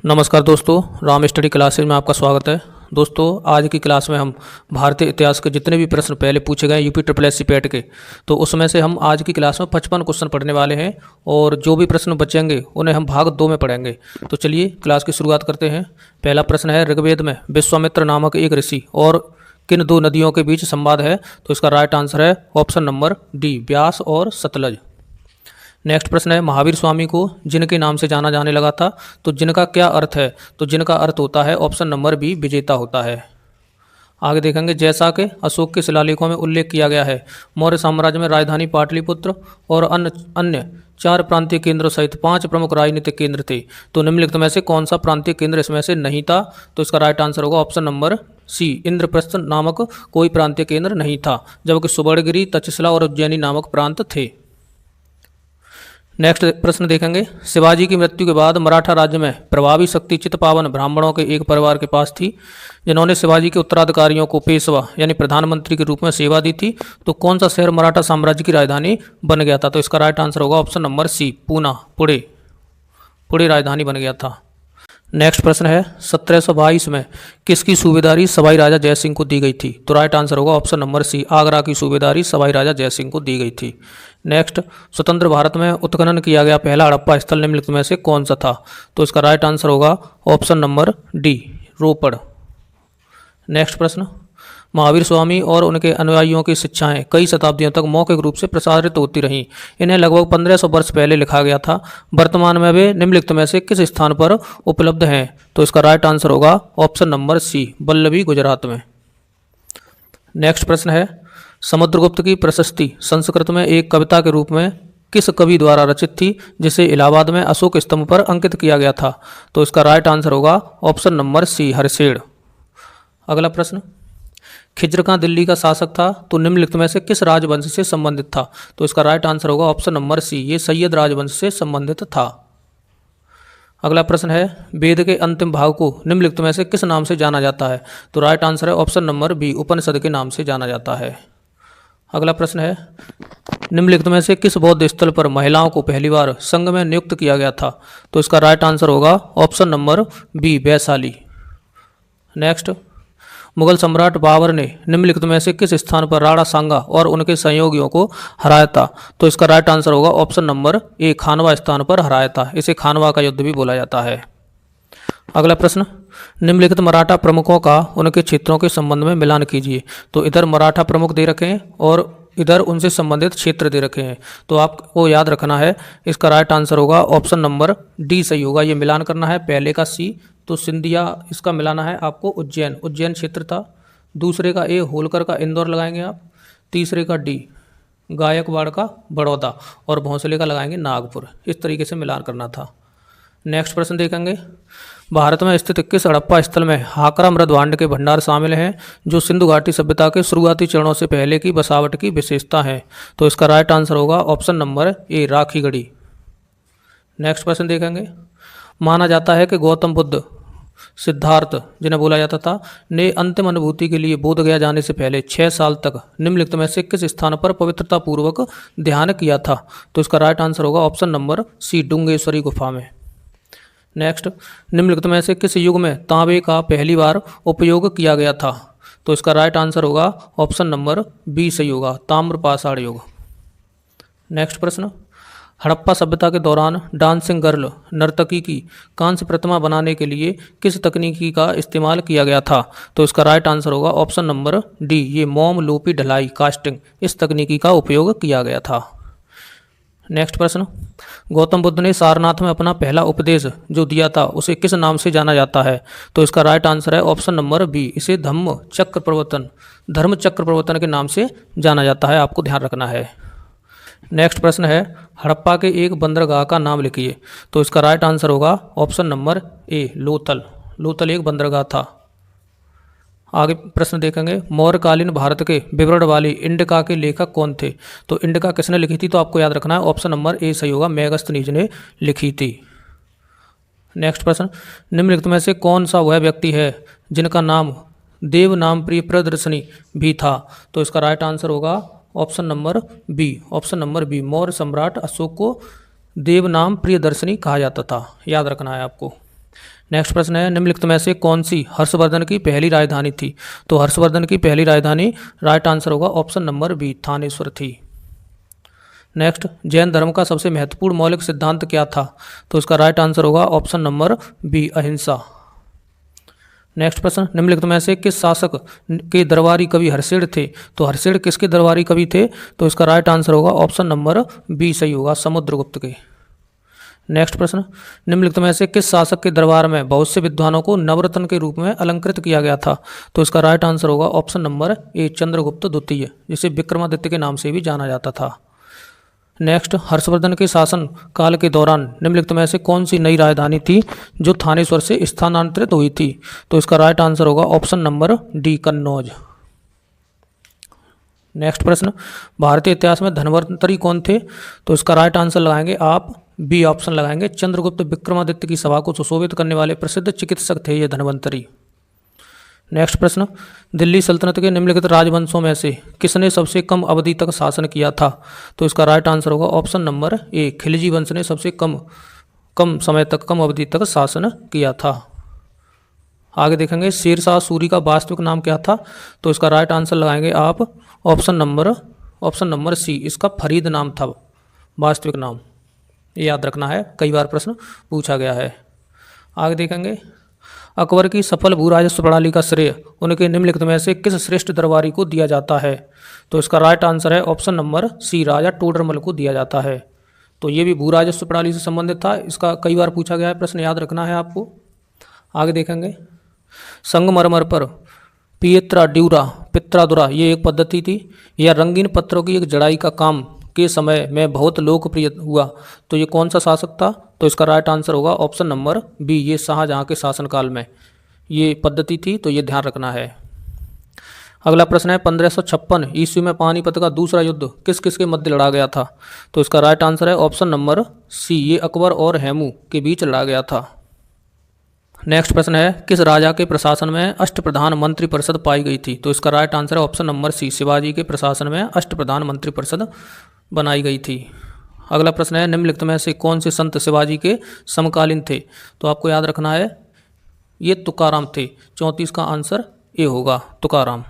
नमस्कार दोस्तों, Ram study classes में आपका स्वागत है। दोस्तों, आज की क्लास में हम भारतीय इतिहास के जितने भी प्रश्न पहले पूछे गए UP triple S C PET के, तो उसमें से हम आज की क्लास में 55 क्वेश्चन पढ़ने वाले हैं और जो भी प्रश्न बचेंगे उन्हें हम भाग 2 में पढ़ेंगे। तो चलिए क्लास की शुरुआत करते हैं। पहला प्रश्न है, ऋग्वेद में विश्वामित्र नामक एक ऋषि और किन 2 नदियों के बीच संवाद है? तो इसका राइट आंसर है ऑप्शन नंबर डी, व्यास और सतलज। नेक्स्ट प्रश्न है, महावीर स्वामी को जिन के नाम से जाना जाने लगा था, तो जिनका क्या अर्थ है? तो जिनका अर्थ होता है ऑप्शन नंबर बी, विजेता होता है। आगे देखेंगे, जैसा कि अशोक के शिलालेखों में उल्लेख किया गया है, मौर्य साम्राज्य में राजधानी पाटलिपुत्र और अन्य 4 प्रांतीय केंद्रों सहित 5 प्रमुख राजनीतिक केंद्र थे। तो निम्नलिखित में से कौन सा प्रांतीय केंद्र इसमें से नहीं था? तो इसका राइट आंसर होगा ऑप्शन नंबर सी, इंद्रप्रस्थ नामक कोई प्रांतीय केंद्र नहीं था, जबकि सुवर्णगिरी, तक्षशिला और उज्जैनी नामक प्रांत थे। नेक्स्ट प्रश्न देखेंगे, शिवाजी की मृत्यु के बाद मराठा राज्य में प्रभावी शक्ति चित्तपावन ब्राह्मणों के एक परिवार के पास थी, जिन्होंने शिवाजी के उत्तराधिकारियों को पेशवा यानी प्रधानमंत्री के रूप में सेवा दी थी। तो कौन सा शहर मराठा साम्राज्य की राजधानी बन गया था? तो इसका राइट आंसर होगा option number C, Poona, Pune राजधानी बन गया था। नेक्स्ट प्रश्न है, 1722 में किसकी सूबेदारी सवाई राजा जयसिंह को दी गई थी? तो राइट आंसर होगा ऑप्शन नंबर सी, आगरा की सूबेदारी सवाई राजा जयसिंह को दी गई थी। नेक्स्ट, स्वतंत्र भारत में उत्खनन किया गया पहला हड़प्पा स्थल निम्नलिखित में से कौन सा था? तो इसका राइट आंसर होगा ऑप्शन नंबर डी, रोपड़। नेक्स्ट प्रश्न, महावीर स्वामी और उनके अनुयायियों की शिक्षाएं कई शताब्दियों तक मौखिक रूप से प्रसारित होती रहीं। इन्हें लगभग 1500 वर्ष पहले लिखा गया था। वर्तमान में वे निम्नलिखित में से किस स्थान पर उपलब्ध हैं? तो इसका राइट आंसर होगा option number C, Vallabhi, Gujarat में। नेक्स्ट प्रश्न है, समुद्रगुप्त की प्रशस्ति संस्कृत में एक कविता के रूप में किस कवि द्वारा रचित थी, जिसे इलाहाबाद में अशोक स्तंभ पर अंकित किया गया था? तो इसका राइट आंसर होगा ऑप्शन नंबर सी, हर्षेड। अगला प्रश्न, खिज्र खां दिल्ली का शासक था, तो निम्नलिखित में से किस राजवंश से संबंधित था? तो इसका राइट आंसर होगा ऑप्शन नंबर सी, ये सैयद राजवंश से संबंधित था। अगला प्रश्न है, वेद के अंतिम भाग को निम्नलिखित में से किस नाम से जाना जाता है? तो राइट आंसर है ऑप्शन नंबर बी, उपनिषद के नाम से जाना जाता है। अगला प्रश्न है, निम्नलिखित में से किस बौद्ध स्थल पर महिलाओं को पहली बार संघ में नियुक्त किया गया था? तो इसका राइट आंसर होगा option number B, Vaishali. Next, Mughal सम्राट बाबर ने निम्नलिखित में से किस स्थान पर राणा सांगा और उनके सहयोगियों को हराया था? तो इसका राइट आंसर होगा ऑप्शन नंबर ए, खानवा स्थान पर हराया था। इसे खानवा का युद्ध भी बोला जाता है। अगला प्रश्न, निम्नलिखित मराठा प्रमुखों का उनके क्षेत्रों के संबंध में मिलान कीजिए। तो इधर मराठा प्रमुख दे रखे हैं और इधर उनसे संबंधित क्षेत्र दे रखे हैं, तो आपको याद रखना है। इसका राइट आंसर होगा ऑप्शन नंबर डी, सही होगा। ये मिलान करना है। पहले का सी, तो सिंधिया इसका मिलाना है आपको उज्जैन क्षेत्र था। दूसरे का ए, होलकर का इंदौर लगाएंगे आप। तीसरे का डी, गायकवाड़ का बड़ौदा और भोंसले का लगाएंगे नागपुर। इस तरीके से मिलान करना था। नेक्स्ट प्रश्न देखेंगे, भारत में स्थित किस हड़प्पा स्थल में हाकरा मृदभांड के भंडार शामिल हैं, जो सिंधु घाटी सभ्यता के शुरुआती चरणों से पहले की बसावट की विशेषता है? तो इसका राइट आंसर होगा option number A, Rakhigarhi. Next प्रश्न देखेंगे, माना जाता है कि गौतम बुद्ध, सिद्धार्थ जिन्हें बोला जाता था, ने अंतिम अनुभूति के लिए बोध गया जाने से पहले 6 साल तक निम्नलिखित में से किस स्थान पर पवित्रता पूर्वक ध्यान किया था? तो इसका राइट आंसर होगा ऑप्शन नंबर सी, डुंगेश्वरी गुफा में। नेक्स्ट, निम्नलिखित में से किस युग में तांबे का पहली बार उपयोग किया गया था? तो इसका राइट आंसर होगा ऑप्शन नंबर बी, सही होगा, ताम्रपाषाण युग। नेक्स्ट प्रश्न, हड़प्पा सभ्यता के दौरान डांसिंग गर्ल नर्तकी की कांस्य प्रतिमा बनाने के लिए किस तकनीकी का इस्तेमाल किया गया था? तो इसका राइट आंसर होगा ऑप्शन नंबर डी, ये मोम लोपी ढलाई कास्टिंग, इस तकनीकी का उपयोग किया गया था। नेक्स्ट प्रश्न, गौतम बुद्ध ने सारनाथ में अपना पहला उपदेश जो दिया था, उसे किस नाम से जाना जाता है? तो इसका राइट आंसर है ऑप्शन नंबर बी, इसे धर्म चक्र प्रवर्तन के नाम से जाना जाता है। आपको ध्यान रखना है। नेक्स्ट प्रश्न है, हड़प्पा के एक बंदरगाह का नाम लिखिए। तो इसका राइट आंसर होगा ऑप्शन नंबर ए, लोथल एक बंदरगाह था। आगे प्रश्न देखेंगे, मौर्यकालीन भारत के विवरण वाली इंडिका के लेखक कौन थे? तो इंडिका किसने लिखी थी? तो आपको याद रखना है ऑप्शन नंबर ए, सही होगा, मेगस्थनीज ने लिखी थी। नेक्स्ट प्रश्न, निम्नलिखित में से कौन सा वह व्यक्ति है जिनका नाम देव नाम प्रिय प्रदर्शनी भी था? तो इसका राइट आंसर होगा ऑप्शन नंबर बी, मौर्य सम्राट अशोक को देव नाम प्रियदर्शनी कहा जाता था। याद रखना है आपको। नेक्स्ट प्रश्न है, निम्नलिखित में से कौन सी हर्षवर्धन की पहली राजधानी थी? तो हर्षवर्धन की पहली राजधानी, राइट आंसर होगा ऑप्शन नंबर बी, थानेश्वर थी। नेक्स्ट, जैन धर्म का सबसे महत्वपूर्ण मौलिक सिद्धांत क्या था? तो इसका राइट आंसर होगा ऑप्शन नंबर बी, अहिंसा। नेक्स्ट प्रश्न, निम्नलिखित में से किस शासक के दरबारी कवि हर्षेड थे? तो हर्षेड किसके दरबारी कवि थे? तो इसका राइट आंसर होगा ऑप्शन नंबर बी सही होगा, समुद्रगुप्त के। नेक्स्ट प्रश्न, निम्नलिखित में से किस शासक के दरबार में बहुत से विद्वानों को नवरत्न के रूप में अलंकृत किया गया था? तो इसका राइट आंसर होगा ऑप्शन नंबर ए, चंद्रगुप्त द्वितीय, जिसे विक्रमादित्य के नाम से भी जाना जाता था। नेक्स्ट, हर्षवर्धन के शासन काल के दौरान निम्नलिखित में से कौन सी नई राजधानी थी जो थानेश्वर से स्थानांतरित हुई थी? तो इसका राइट आंसर होगा option number D, Kannauj. Next प्रश्न, भारतीय इतिहास में धन्वंतरी कौन थे? तो इसका राइट आंसर लगाएंगे आप बी ऑप्शन लगाएंगे, चंद्रगुप्त विक्रमादित्य की सभा को सुशोभित करने वाले प्रसिद्ध चिकित्सक थे ये धन्वंतरी। नेक्स्ट प्रश्न, दिल्ली सल्तनत के निम्नलिखित राजवंशों में से किसने सबसे कम अवधि तक शासन किया था? तो इसका राइट आंसर होगा ऑप्शन नंबर ए, खिलजी वंश ने सबसे कम समय तक, कम अवधि तक शासन किया था। आगे देखेंगे, शेरशाह सूरी का वास्तविक नाम क्या था? तो इसका राइट आंसर लगाएंगे आप ऑप्शन नंबर सी, इसका फरीद नाम था वास्तविक नाम, ये याद रखना है, कई बार प्रश्न पूछा गया है। आगे देखेंगे, अकबर की सफल भू राजस्व प्रणाली का श्रेय उनके निम्नलिखित में से किस श्रेष्ठ दरबारी को दिया जाता है? तो इसका राइट आंसर है ऑप्शन नंबर सी, राजा टोडरमल को दिया जाता है। तो ये भी भू राजस्व प्रणाली से संबंधित था, इसका कई बार पूछा गया है, प्रश्न याद रखना है आपको। आगे देखेंगे, संगमरमर पर पियत्रा ड्यूरा पित्रादुरा ये एक पद्धति थी, यह रंगीन पत्थरों की एक जड़ाई का काम के समय में बहुत लोकप्रिय हुआ, तो ये कौन सा शासक था? तो इसका राइट आंसर होगा ऑप्शन नंबर बी, ये शाहजहां के शासनकाल में ये पद्धति थी, तो ये ध्यान रखना है। अगला प्रश्न है, 1556 ईस्वी में पानीपत का दूसरा युद्ध किस किस के मध्य लड़ा गया था? तो इसका राइट आंसर है ऑप्शन नंबर सी, ये अकबर और हेमू के बीच लड़ा गया था। नेक्स्ट प्रश्न है, किस राजा के प्रशासन में अष्टप्रधान मंत्री परिषद पाई गई थी? तो इसका राइट आंसर है ऑप्शन नंबर सी, शिवाजी के प्रशासन में अष्टप्रधान मंत्री परिषद बनाई गई थी। अगला प्रश्न है, निम्नलिखित में से कौन से संत शिवाजी के समकालीन थे? तो आपको याद रखना है ये तुकाराम थे, 34 का आंसर ए होगा, तुकाराम।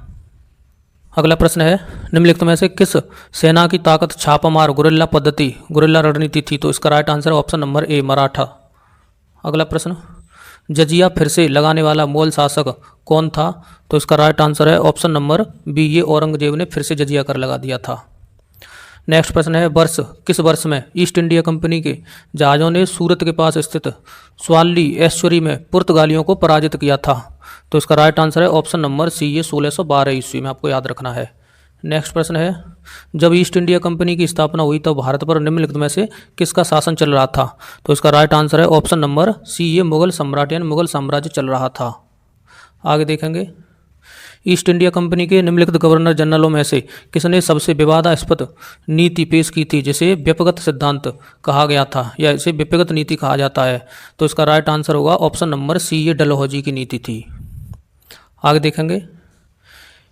अगला प्रश्न है, निम्नलिखित में से किस सेना की ताकत छापामार गुरिल्ला पद्धति, गुरिल्ला रणनीति थी? तो इसका राइट आंसर है ऑप्शन नंबर ए, मराठा। अगला प्रश्न, जजिया फिर से लगाने वाला मुगल शासक कौन था? तो इसका राइट आंसर है ऑप्शन नंबर बी, ये औरंगजेब ने फिर से जजिया कर लगा दिया था। नेक्स्ट प्रश्न है, किस वर्ष में ईस्ट इंडिया कंपनी के जहाज़ों ने सूरत के पास स्थित स्वाली एस्चुरी में पुर्तगालियों को पराजित किया था? तो इसका राइट आंसर है ऑप्शन नंबर सी, ये 1612 ईस्वी में, आपको याद रखना है। नेक्स्ट प्रश्न है, जब ईस्ट इंडिया कंपनी की स्थापना हुई तब भारत पर निम्नलिखित में से किसका शासन चल रहा था? तो इसका राइट आंसर है ऑप्शन नंबर सी, ये मुगल सम्राट यानी मुगल साम्राज्य चल रहा था। आगे देखेंगे, ईस्ट इंडिया कंपनी के निम्नलिखित गवर्नर जनरलों में से किसने सबसे विवादास्पद नीति पेश की थी, जिसे व्यक्तिगत सिद्धांत कहा गया था या इसे व्यक्तिगत नीति कहा जाता है? तो इसका राइट आंसर होगा ऑप्शन नंबर सी, ये डलहौजी की नीति थी। आगे देखेंगे,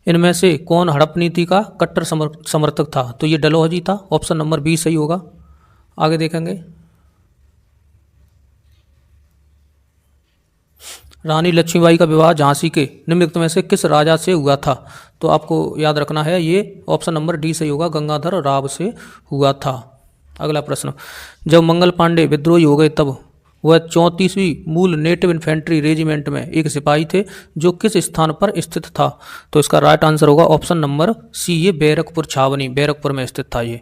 इनमें से कौन हड़प नीति का कट्टर समर्थक था? तो ये डलहौजी था, ऑप्शन नंबर बी सही होगा। आगे देखेंगे, रानी लक्ष्मीबाई का विवाह झांसी के निम्नलिखित में से किस राजा से हुआ था? तो आपको याद रखना है ये ऑप्शन नंबर डी सही होगा, गंगाधर राव से हुआ था। अगला प्रश्न, जब मंगल पांडे विद्रोही हो गए तब वह 34वीं मूल नेटिव इन्फेंट्री रेजिमेंट में एक सिपाही थे जो किस स्थान पर स्थित था? तो इसका राइट आंसर होगा ऑप्शन नंबर सी, ये बैरकपुर छावनी, बैरकपुर में स्थित था ये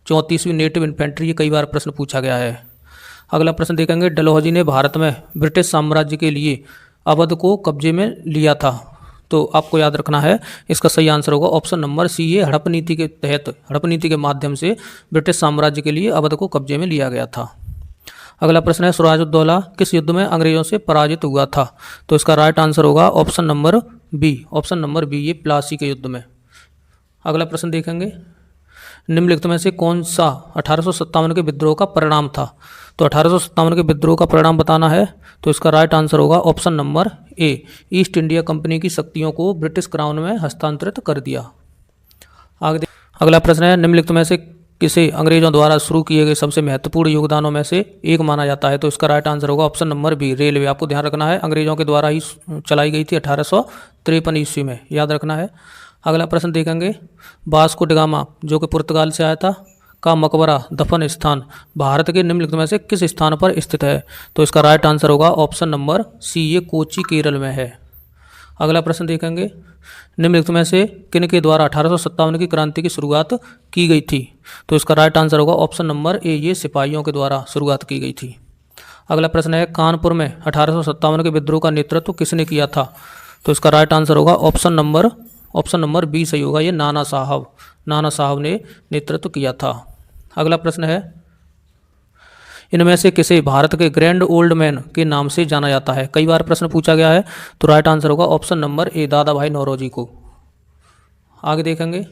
34वीं नेटिव इन्फेंट्री, ये कई बार प्रश्न पूछा गया है। अगला प्रश्न देखेंगे, डलहौजी ने भारत में ब्रिटिश साम्राज्य के लिए अवध को कब्जे में लिया था? तो आपको याद रखना है इसका सही आंसर होगा ऑप्शन नंबर सी, ये हड़प नीति के तहत, हड़प नीति के माध्यम से ब्रिटिश साम्राज्य के लिए अवध को कब्जे में लिया गया था। अगला प्रश्न है, सिराजुद्दौला किस युद्ध में अंग्रेजों से पराजित हुआ था? तो इसका राइट आंसर होगा ऑप्शन नंबर बी, ये प्लासी के युद्ध में। अगला प्रश्न देखेंगे, निम्नलिखित में से कौन सा 1857 के विद्रोह का परिणाम था? तो 1857 के विद्रोह का परिणाम बताना है, तो इसका राइट आंसर होगा option number A, east India company की शक्तियों को ब्रिटिश क्राउन में हस्तांतरित कर दिया। अगला प्रश्न है, निम्नलिखित में से किसे अंग्रेजों द्वारा शुरू किए गए सबसे महत्वपूर्ण योगदानों में से एक माना जाता है? तो इसका राइट आंसर होगा ऑप्शन नंबर बी, रेलवे। आपको ध्यान रखना है, अंग्रेजों के द्वारा ही चलाई गई थी 1853 ईस्वी में, याद रखना है। अगला प्रश्न देखेंगे, वास्को ड गामा जो कि पुर्तगाल से आया था का मकबरा दफन स्थान भारत के निम्नलिखित में से किस स्थान पर स्थित है? तो इसका राइट आंसर होगा ऑप्शन नंबर सी, ये कोची केरल में है। अगला प्रश्न देखेंगे, निम्नलिखित में से किन के द्वारा 1857 की क्रांति की शुरुआत की गई थी? तो इसका राइट आंसर होगा ऑप्शन नंबर ए, ये सिपाहियों के द्वारा शुरुआत की गई थी। अगला प्रश्न है, कानपुर में 1857 के विद्रोह का नेतृत्व किसने किया था? तो इसका राइट आंसर होगा ऑप्शन नंबर बी सही होगा, ये नाना साहब ने नेतृत्व किया था। अगला प्रश्न है, इनमें से किसे भारत के ग्रैंड ओल्ड मैन के नाम से जाना जाता है? कई बार प्रश्न पूछा गया है, तो राइट आंसर होगा ऑप्शन नंबर ए, दादा भाई नौरोजी को। आगे देखेंगे,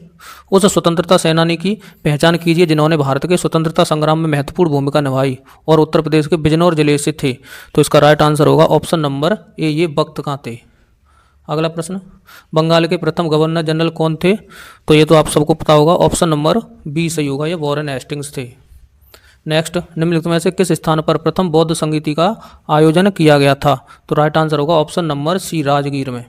उस स्वतंत्रता सेनानी की पहचान कीजिए जिन्होंने भारत के स्वतंत्रता संग्राम में महत्वपूर्ण भूमिका निभाई और उत्तर प्रदेश के बिजनौर जिले से थे। तो इसका राइट आंसर होगा ऑप्शन नंबर ए, ये बख्त खां थे। अगला प्रश्न, बंगाल के प्रथम गवर्नर जनरल कौन थे? तो ये तो आप सबको पता होगा, ऑप्शन नंबर बी सही होगा, ये वॉरेन हेस्टिंग्स थे। नेक्स्ट, निम्नलिखित में से किस स्थान पर प्रथम बौद्ध संगीति का आयोजन किया गया था? तो राइट आंसर होगा ऑप्शन नंबर सी, राजगीर में।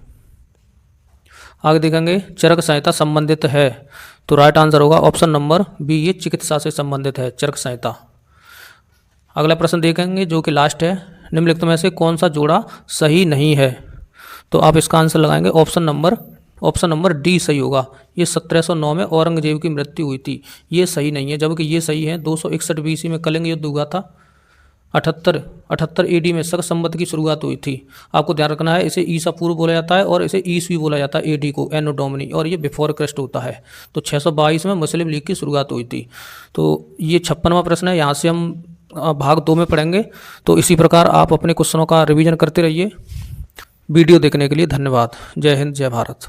आगे देखेंगे, चरक संहिता संबंधित है, तो राइट आंसर होगा ऑप्शन नंबर बी, ये चिकित्सा से संबंधित है चरक संहिता। अगला प्रश्न देखेंगे जो कि लास्ट है, निम्नलिखित में से कौन सा जोड़ा सही नहीं है? तो आप इसका आंसर लगाएंगे ऑप्शन नंबर डी सही होगा, ये 1709 में औरंगजेब की मृत्यु हुई थी, ये सही नहीं है, जबकि ये सही है। 261 BC में कलिंग युद्ध हुआ था, 78 AD में शक संवत की शुरुआत हुई थी। आपको ध्यान रखना है, इसे ईसा पूर्व बोला जाता है और इसे ईसवी बोला जाता है, AD को, एनो डोमिनी, और ये बिफोर क्रिस्ट होता है। तो 622 में मुस्लिम लीग की शुरुआत हुई थी। तो ये 56वां प्रश्न है, यहाँ से हम भाग 2 में पढ़ेंगे। तो इसी प्रकार आप अपने क्वेश्चनों का रिवीजन करते रहिए। वीडियो देखने के लिए धन्यवाद। जय हिंद, जय भारत।